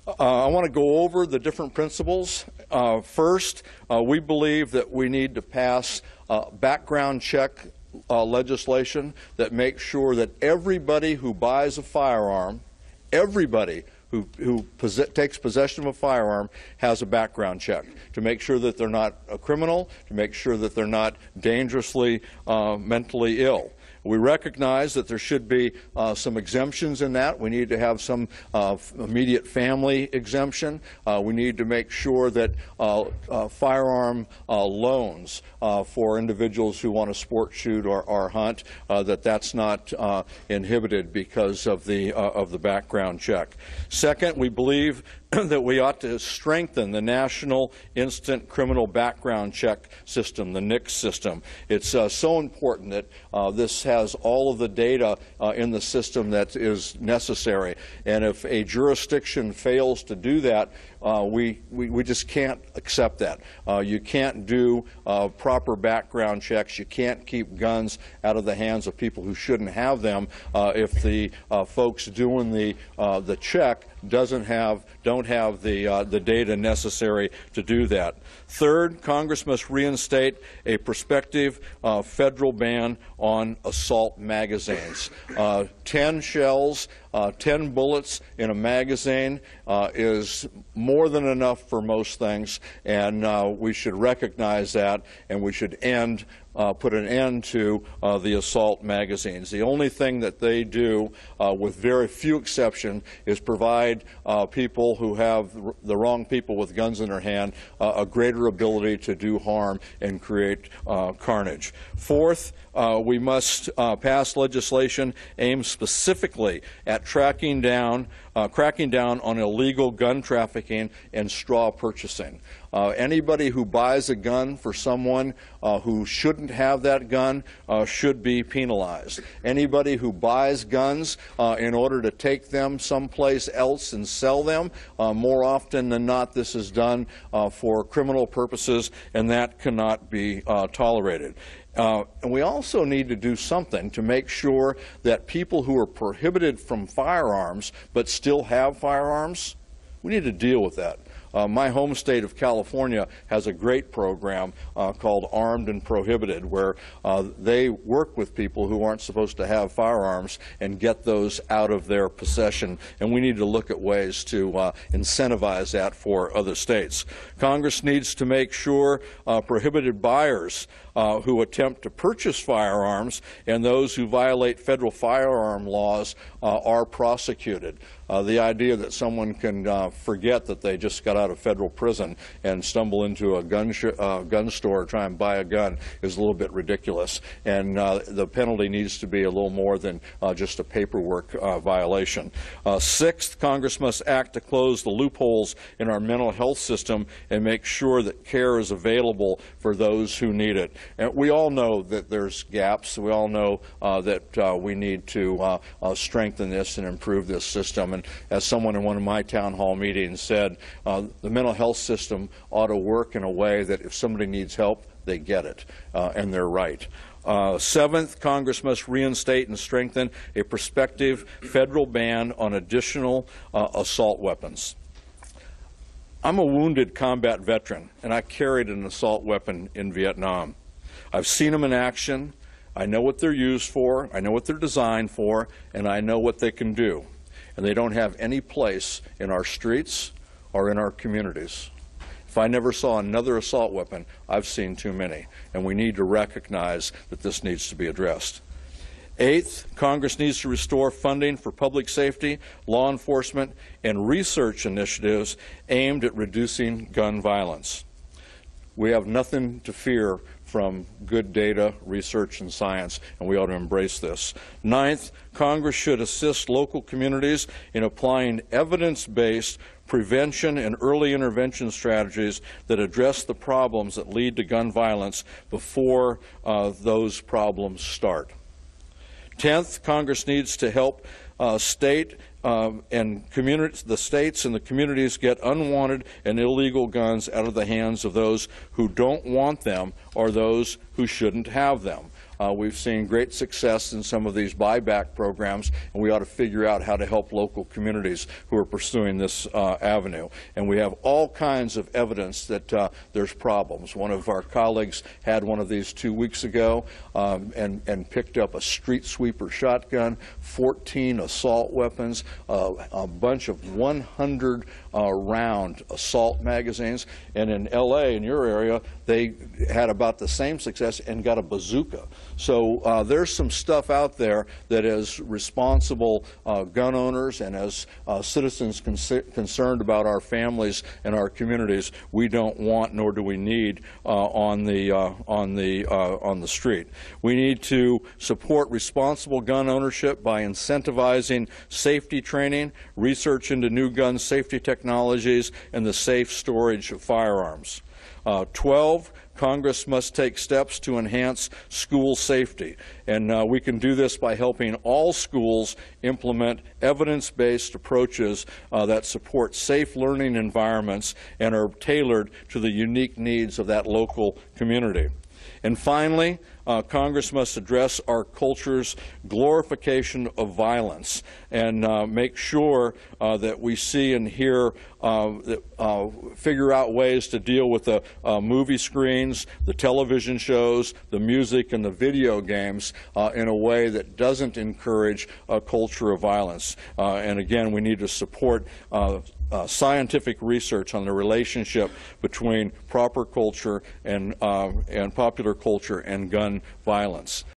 I want to go over the different principles. First, we believe that we need to pass background check legislation that makes sure that everybody who buys a firearm, everybody who takes possession of a firearm has a background check to make sure that they're not a criminal, to make sure that they're not dangerously mentally ill. We recognize that there should be some exemptions in that. We need to have some immediate family exemption. We need to make sure that firearm loans for individuals who want to sport, shoot, or hunt, that's not inhibited because of the background check. Second, we believe that we ought to strengthen the National Instant Criminal Background Check System, the NICS system. It's so important that this has all of the data in the system that is necessary. And if a jurisdiction fails to do that, we just can't accept that. You can't do proper background checks. You can't keep guns out of the hands of people who shouldn't have them if the folks doing the check don't have the data necessary to do that. Third, Congress must reinstate a prospective federal ban on assault magazines. 10 shells, 10 bullets in a magazine is more than enough for most things, and we should recognize that, and we should put an end to the assault magazines. The only thing that they do, with very few exceptions, is provide people who have the wrong people with guns in their hand a greater ability to do harm and create carnage. Fourth, we must pass legislation aimed specifically at cracking down on illegal gun trafficking and straw purchasing. Anybody who buys a gun for someone who shouldn't have that gun should be penalized. Anybody who buys guns in order to take them someplace else and sell them, more often than not this is done for criminal purposes, and that cannot be tolerated. And we also need to do something to make sure that people who are prohibited from firearms but still have firearms, we need to deal with that. My home state of California has a great program called Armed and Prohibited, where they work with people who aren't supposed to have firearms and get those out of their possession. And we need to look at ways to incentivize that for other states. Congress needs to make sure prohibited buyers who attempt to purchase firearms and those who violate federal firearm laws are prosecuted. The idea that someone can forget that they just got out of federal prison and stumble into a gun store to try and buy a gun is a little bit ridiculous. And the penalty needs to be a little more than just a paperwork violation. Sixth, Congress must act to close the loopholes in our mental health system and make sure that care is available for those who need it. And we all know that there's gaps. We all know that we need to strengthen this and improve this system. And as someone in one of my town hall meetings said, the mental health system ought to work in a way that if somebody needs help, they get it, and they're right. Seventh, Congress must reinstate and strengthen a prospective federal ban on additional assault weapons. I'm a wounded combat veteran, and I carried an assault weapon in Vietnam. I've seen them in action. I know what they're used for, I know what they're designed for, and I know what they can do. And they don't have any place in our streets or in our communities. If I never saw another assault weapon, I've seen too many, and we need to recognize that this needs to be addressed. Eighth, Congress needs to restore funding for public safety, law enforcement, and research initiatives aimed at reducing gun violence. We have nothing to fear from good data, research, and science, and we ought to embrace this. Ninth, Congress should assist local communities in applying evidence-based prevention and early intervention strategies that address the problems that lead to gun violence before those problems start. 10th, Congress needs to help the states and the communities get unwanted and illegal guns out of the hands of those who don't want them or those who shouldn't have them. We've seen great success in some of these buyback programs, and we ought to figure out how to help local communities who are pursuing this avenue. And we have all kinds of evidence that there's problems. One of our colleagues had one of these 2 weeks ago and picked up a street sweeper shotgun, 14 assault weapons, a bunch of 100 round assault magazines, and in LA, in your area, they had about the same success and got a bazooka. So there's some stuff out there that as responsible gun owners and as citizens concerned about our families and our communities, we don't want nor do we need on the street. We need to support responsible gun ownership by incentivizing safety training, research into new gun safety technologies, and the safe storage of firearms. 12, Congress must take steps to enhance school safety, and we can do this by helping all schools implement evidence-based approaches that support safe learning environments and are tailored to the unique needs of that local community. And finally, Congress must address our culture's glorification of violence and make sure that we see and hear, figure out ways to deal with the movie screens, the television shows, the music, and the video games in a way that doesn't encourage a culture of violence. And again, we need to support scientific research on the relationship between proper culture and popular culture and gun violence.